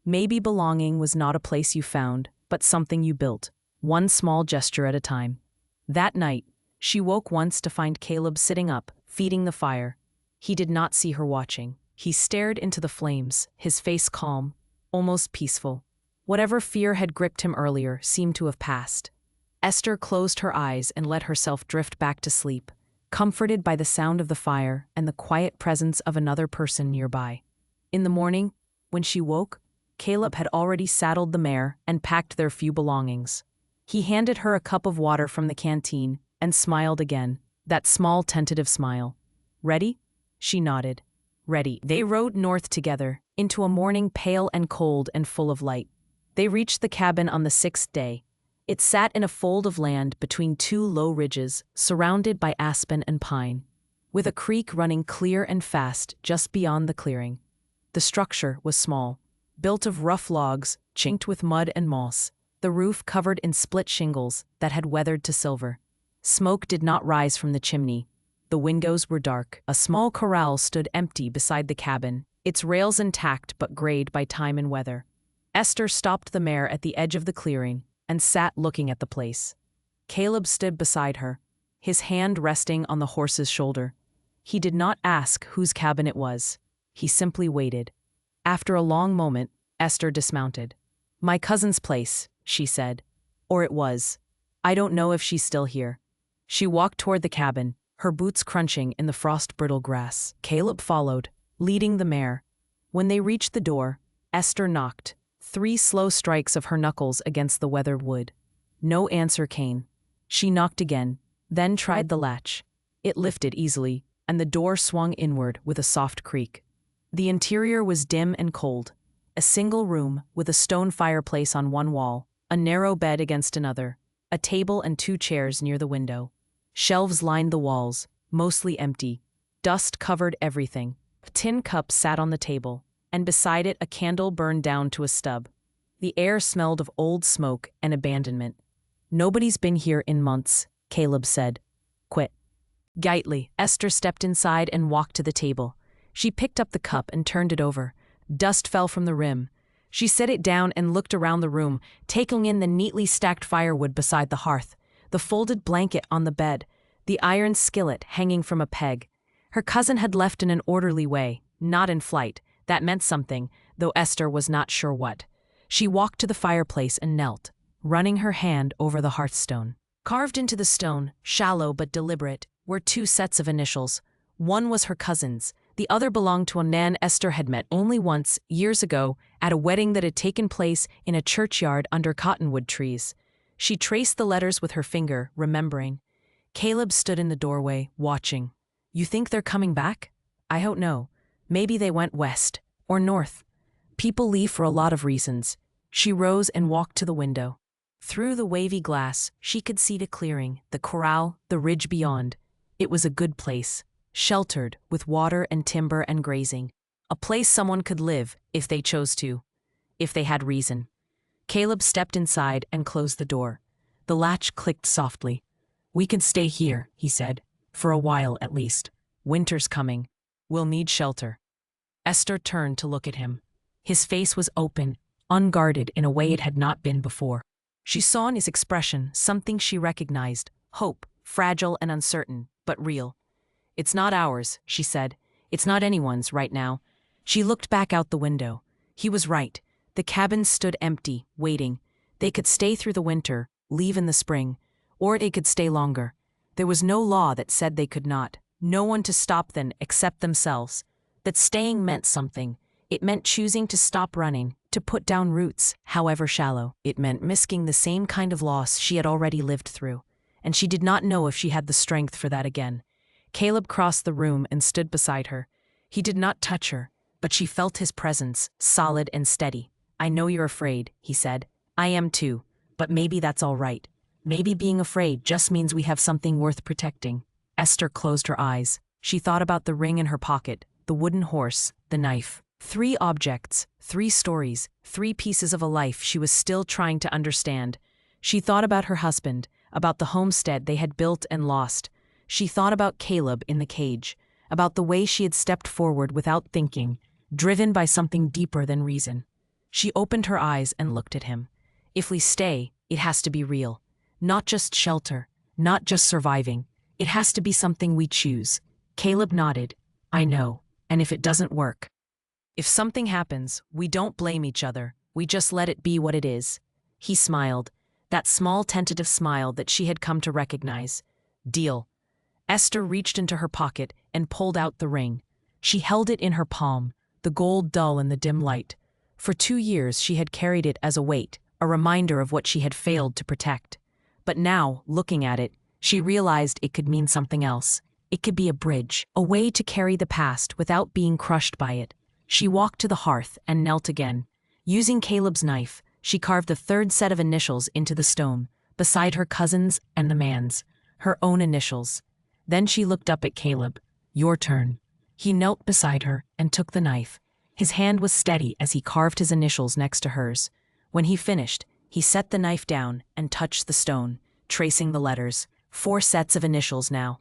Maybe belonging was not a place you found, but something you built, one small gesture at a time. That night, she woke once to find Caleb sitting up, feeding the fire. He did not see her watching. He stared into the flames, his face calm, almost peaceful. Whatever fear had gripped him earlier seemed to have passed. Esther closed her eyes and let herself drift back to sleep, comforted by the sound of the fire and the quiet presence of another person nearby. In the morning, when she woke, Caleb had already saddled the mare and packed their few belongings. He handed her a cup of water from the canteen and smiled again, that small tentative smile. Ready? She nodded. Ready. They rode north together, into a morning pale and cold and full of light. They reached the cabin on the 6th day. It sat in a fold of land between 2 low ridges, surrounded by aspen and pine, with a creek running clear and fast just beyond the clearing. The structure was small, built of rough logs, chinked with mud and moss, the roof covered in split shingles that had weathered to silver. Smoke did not rise from the chimney. The windows were dark. A small corral stood empty beside the cabin, its rails intact but grayed by time and weather. Esther stopped the mare at the edge of the clearing and sat looking at the place. Caleb stood beside her, his hand resting on the horse's shoulder. He did not ask whose cabin it was. He simply waited. After a long moment, Esther dismounted. My cousin's place, she said. Or it was. I don't know if she's still here. She walked toward the cabin, her boots crunching in the frost-brittle grass. Caleb followed, leading the mare. When they reached the door, Esther knocked, 3 slow strikes of her knuckles against the weathered wood. No answer came. She knocked again, then tried the latch. It lifted easily, and the door swung inward with a soft creak. The interior was dim and cold. A single room with a stone fireplace on one wall, a narrow bed against another, a table and 2 chairs near the window. Shelves lined the walls, mostly empty. Dust covered everything. A tin cup sat on the table, and beside it a candle burned down to a stub. The air smelled of old smoke and abandonment. Nobody's been here in months, Caleb said. Quit. Quietly, Esther stepped inside and walked to the table. She picked up the cup and turned it over. Dust fell from the rim. She set it down and looked around the room, taking in the neatly stacked firewood beside the hearth, the folded blanket on the bed, the iron skillet hanging from a peg. Her cousin had left in an orderly way, not in flight. That meant something, though Esther was not sure what. She walked to the fireplace and knelt, running her hand over the hearthstone. Carved into the stone, shallow but deliberate, were 2 sets of initials. One was her cousin's. The other belonged to a man Esther had met only once, years ago, at a wedding that had taken place in a churchyard under cottonwood trees. She traced the letters with her finger, remembering. Caleb stood in the doorway, watching. You think they're coming back? I don't know. Maybe they went west, or north. People leave for a lot of reasons. She rose and walked to the window. Through the wavy glass, she could see the clearing, the corral, the ridge beyond. It was a good place. Sheltered, with water and timber and grazing. A place someone could live, if they chose to. If they had reason. Caleb stepped inside and closed the door. The latch clicked softly. We can stay here, he said. For a while at least. Winter's coming. We'll need shelter. Esther turned to look at him. His face was open, unguarded in a way it had not been before. She saw in his expression something she recognized. Hope, fragile and uncertain, but real. It's not ours, she said. It's not anyone's right now. She looked back out the window. He was right. The cabin stood empty, waiting. They could stay through the winter, leave in the spring, or they could stay longer. There was no law that said they could not. No one to stop them except themselves. That staying meant something. It meant choosing to stop running, to put down roots, however shallow. It meant risking the same kind of loss she had already lived through. And she did not know if she had the strength for that again. Caleb crossed the room and stood beside her. He did not touch her, but she felt his presence, solid and steady. I know you're afraid, he said. I am too, but maybe that's all right. Maybe being afraid just means we have something worth protecting. Esther closed her eyes. She thought about the ring in her pocket, the wooden horse, the knife. 3 objects, 3 stories, 3 pieces of a life she was still trying to understand. She thought about her husband, about the homestead they had built and lost. She thought about Caleb in the cage, about the way she had stepped forward without thinking, driven by something deeper than reason. She opened her eyes and looked at him. If we stay, it has to be real. Not just shelter, not just surviving. It has to be something we choose. Caleb nodded. I know, and if it doesn't work. If something happens, we don't blame each other. We just let it be what it is. He smiled, that small tentative smile that she had come to recognize. Deal. Esther reached into her pocket and pulled out the ring. She held it in her palm, the gold dull in the dim light. For 2 years she had carried it as a weight, a reminder of what she had failed to protect. But now, looking at it, she realized it could mean something else. It could be a bridge, a way to carry the past without being crushed by it. She walked to the hearth and knelt again. Using Caleb's knife, she carved a 3rd set of initials into the stone, beside her cousin's and the man's, her own initials. Then she looked up at Caleb. Your turn. He knelt beside her and took the knife. His hand was steady as he carved his initials next to hers. When he finished, he set the knife down and touched the stone, tracing the letters. 4 sets of initials now.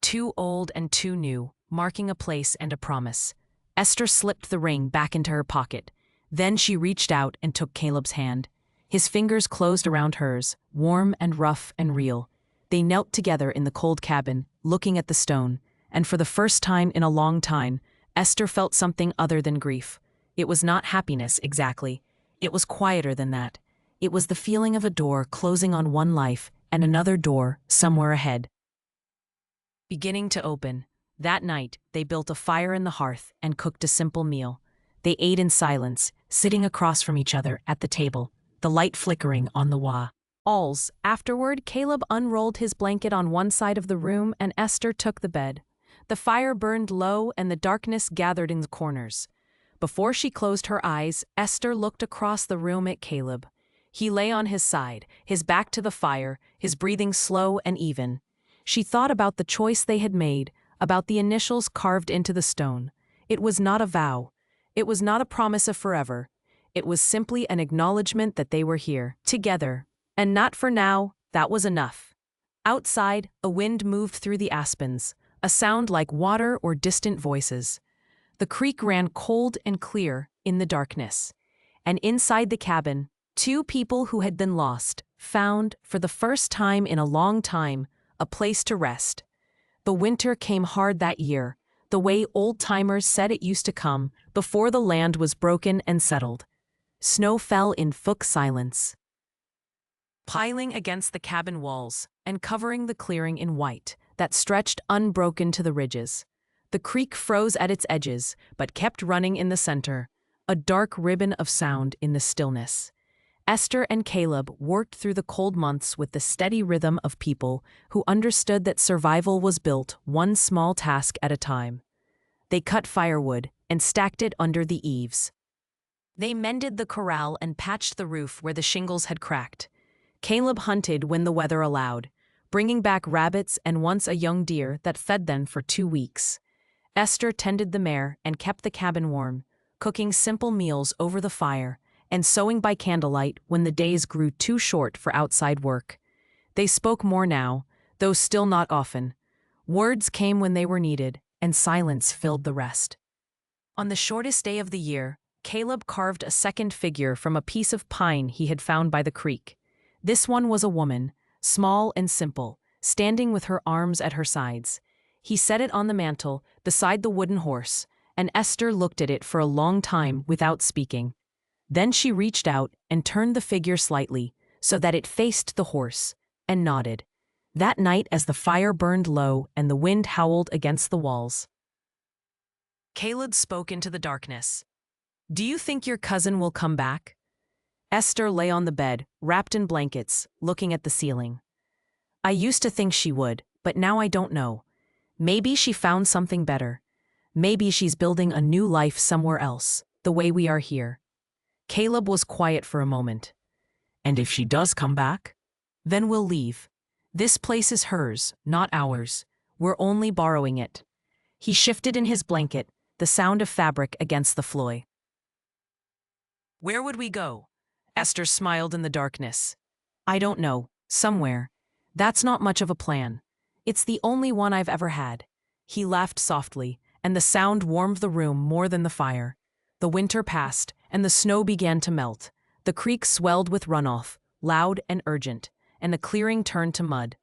2 old and 2 new, marking a place and a promise. Esther slipped the ring back into her pocket. Then she reached out and took Caleb's hand. His fingers closed around hers, warm and rough and real. They knelt together in the cold cabin, looking at the stone, and for the first time in a long time, Esther felt something other than grief. It was not happiness, exactly. It was quieter than that. It was the feeling of a door closing on one life and another door somewhere ahead, beginning to open. That night, they built a fire in the hearth and cooked a simple meal. They ate in silence, sitting across from each other at the table, the light flickering on the walls. Afterward, Caleb unrolled his blanket on one side of the room and Esther took the bed. The fire burned low and the darkness gathered in the corners. Before she closed her eyes, Esther looked across the room at Caleb. He lay on his side, his back to the fire, his breathing slow and even. She thought about the choice they had made, about the initials carved into the stone. It was not a vow. It was not a promise of forever. It was simply an acknowledgement that they were here, together. And not for now, that was enough. Outside, a wind moved through the aspens, a sound like water or distant voices. The creek ran cold and clear in the darkness. And inside the cabin, two people who had been lost found, for the first time in a long time, a place to rest. The winter came hard that year, the way old-timers said it used to come, before the land was broken and settled. Snow fell in thick silence, piling against the cabin walls and covering the clearing in white that stretched unbroken to the ridges. The creek froze at its edges, but kept running in the center, a dark ribbon of sound in the stillness. Esther and Caleb worked through the cold months with the steady rhythm of people who understood that survival was built one small task at a time. They cut firewood and stacked it under the eaves. They mended the corral and patched the roof where the shingles had cracked. Caleb hunted when the weather allowed, bringing back rabbits and once a young deer that fed them for 2 weeks. Esther tended the mare and kept the cabin warm, cooking simple meals over the fire and sewing by candlelight when the days grew too short for outside work. They spoke more now, though still not often. Words came when they were needed, and silence filled the rest. On the shortest day of the year, Caleb carved a second figure from a piece of pine he had found by the creek. This one was a woman, small and simple, standing with her arms at her sides. He set it on the mantel, beside the wooden horse, and Esther looked at it for a long time without speaking. Then she reached out and turned the figure slightly, so that it faced the horse, and nodded. That night, as the fire burned low and the wind howled against the walls, Caleb spoke into the darkness. "Do you think your cousin will come back?" Esther lay on the bed, wrapped in blankets, looking at the ceiling. "I used to think she would, but now I don't know. Maybe she found something better. Maybe she's building a new life somewhere else, the way we are here." Caleb was quiet for a moment. "And if she does come back? Then we'll leave. This place is hers, not ours. We're only borrowing it." He shifted in his blanket, the sound of fabric against the floor. "Where would we go?" Esther smiled in the darkness. "I don't know. Somewhere. That's not much of a plan. It's the only one I've ever had." He laughed softly, and the sound warmed the room more than the fire. The winter passed, and the snow began to melt. The creek swelled with runoff, loud and urgent, and the clearing turned to mud.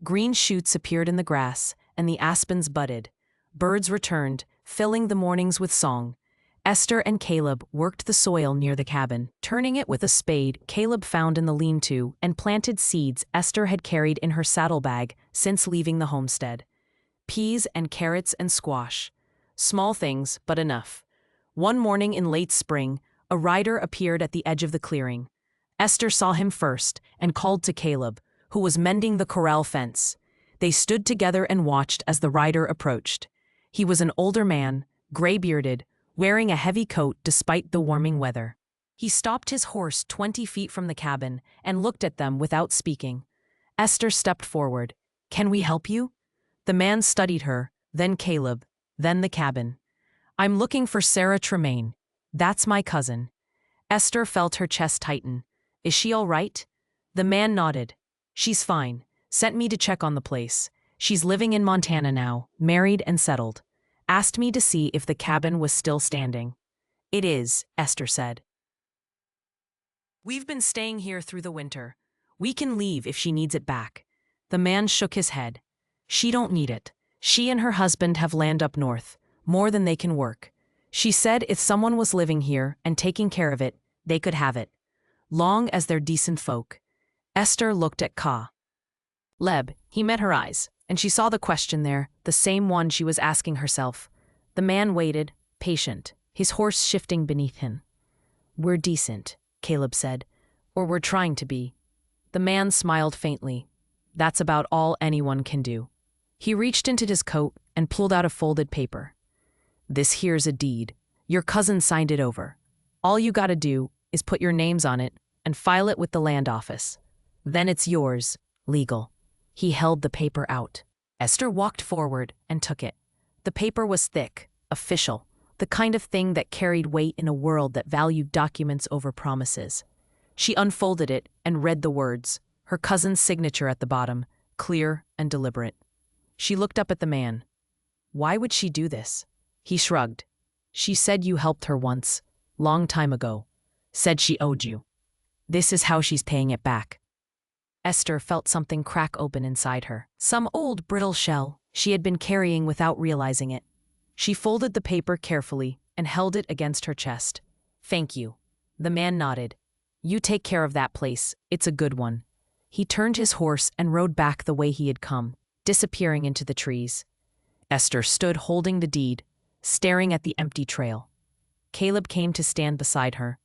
Green shoots appeared in the grass, and the aspens budded. Birds returned, filling the mornings with song. Esther and Caleb worked the soil near the cabin, turning it with a spade Caleb found in the lean-to, and planted seeds Esther had carried in her saddlebag since leaving the homestead. Peas and carrots and squash. Small things, but enough. One morning in late spring, a rider appeared at the edge of the clearing. Esther saw him first and called to Caleb, who was mending the corral fence. They stood together and watched as the rider approached. He was an older man, gray-bearded, wearing a heavy coat despite the warming weather. He stopped his horse 20 feet from the cabin and looked at them without speaking. Esther stepped forward. "Can we help you?" The man studied her, then Caleb, then the cabin. "I'm looking for Sarah Tremaine. That's my cousin." Esther felt her chest tighten. "Is she all right?" The man nodded. "She's fine. Sent me to check on the place. She's living in Montana now, married and settled. Asked me to see if the cabin was still standing." "It is," Esther said. "We've been staying here through the winter. We can leave if she needs it back." The man shook his head. "She don't need it. She and her husband have land up north, more than they can work. She said if someone was living here and taking care of it, they could have it." long as they're decent folk. Esther looked at Leb. He met her eyes, and she saw the question there, the same one she was asking herself. The man waited, patient, his horse shifting beneath him. "We're decent," Caleb said, "or we're trying to be." The man smiled faintly. "That's about all anyone can do." He reached into his coat and pulled out a folded paper. "This here's a deed. Your cousin signed it over. All you gotta do is put your names on it and file it with the land office. Then it's yours, legal." He held the paper out. Esther walked forward and took it. The paper was thick, official, the kind of thing that carried weight in a world that valued documents over promises. She unfolded it and read the words, her cousin's signature at the bottom, clear and deliberate. She looked up at the man. "Why would she do this?" He shrugged. "She said you helped her once, long time ago. Said she owed you. This is how she's paying it back." Esther felt something crack open inside her, some old brittle shell she had been carrying without realizing it. She folded the paper carefully and held it against her chest. "Thank you." The man nodded. "You take care of that place, it's a good one." He turned his horse and rode back the way he had come, disappearing into the trees. Esther stood holding the deed, staring at the empty trail. Caleb came to stand beside her,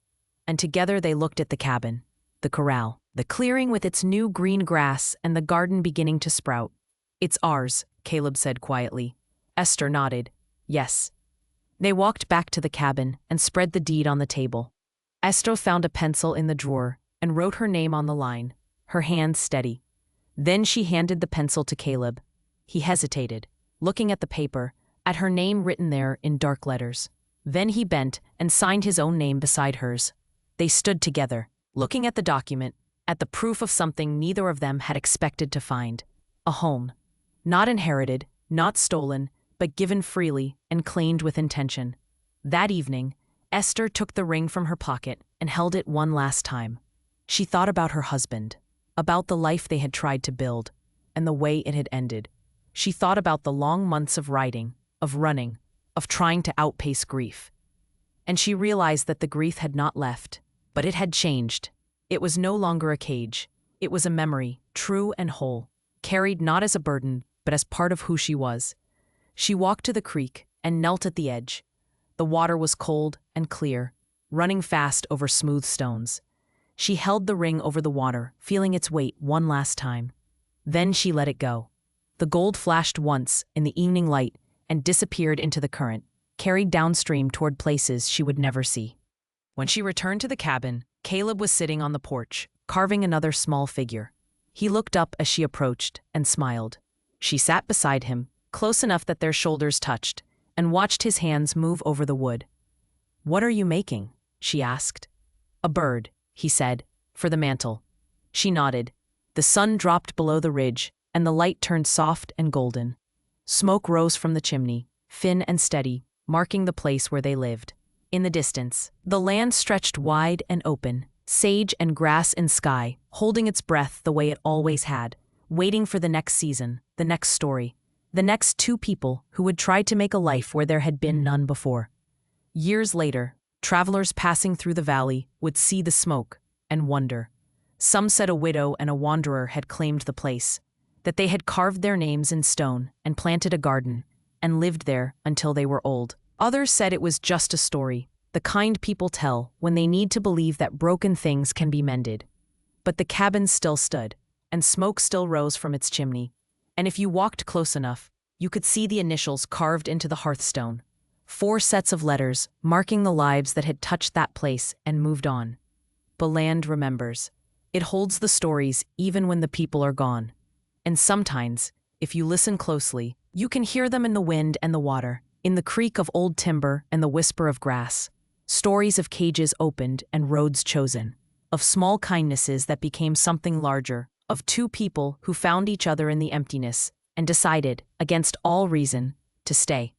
and together they looked at the cabin, the corral, the clearing with its new green grass and the garden beginning to sprout. "It's ours," Caleb said quietly. Esther nodded. "Yes." They walked back to the cabin and spread the deed on the table. Esther found a pencil in the drawer and wrote her name on the line, her hand steady. Then she handed the pencil to Caleb. He hesitated, looking at the paper, at her name written there in dark letters. Then he bent and signed his own name beside hers. They stood together, looking at the document, at the proof of something neither of them had expected to find. A home. Not inherited, not stolen, but given freely and claimed with intention. That evening, Esther took the ring from her pocket and held it one last time. She thought about her husband, about the life they had tried to build, and the way it had ended. She thought about the long months of riding, of running, of trying to outpace grief. And she realized that the grief had not left, but it had changed. It was no longer a cage. It was a memory, true and whole, carried not as a burden, but as part of who she was. She walked to the creek and knelt at the edge. The water was cold and clear, running fast over smooth stones. She held the ring over the water, feeling its weight one last time. Then she let it go. The gold flashed once in the evening light and disappeared into the current, carried downstream toward places she would never see. When she returned to the cabin, Caleb was sitting on the porch, carving another small figure. He looked up as she approached and smiled. She sat beside him, close enough that their shoulders touched, and watched his hands move over the wood. "What are you making?" she asked. "A bird," he said, "for the mantle." She nodded. The sun dropped below the ridge, and the light turned soft and golden. Smoke rose from the chimney, thin and steady, marking the place where they lived. In the distance, the land stretched wide and open, sage and grass in sky, holding its breath the way it always had, waiting for the next season, the next story, the next two people who would try to make a life where there had been none before. Years later, travelers passing through the valley would see the smoke and wonder. Some said a widow and a wanderer had claimed the place, that they had carved their names in stone and planted a garden and lived there until they were old. Others said it was just a story, the kind people tell when they need to believe that broken things can be mended. But the cabin still stood, and smoke still rose from its chimney, and if you walked close enough, you could see the initials carved into the hearthstone. 4 sets of letters marking the lives that had touched that place and moved on. The land remembers. It holds the stories even when the people are gone. And sometimes, if you listen closely, you can hear them in the wind and the water, in the creak of old timber and the whisper of grass. Stories of cages opened and roads chosen, of small kindnesses that became something larger, of 2 people who found each other in the emptiness and decided, against all reason, to stay.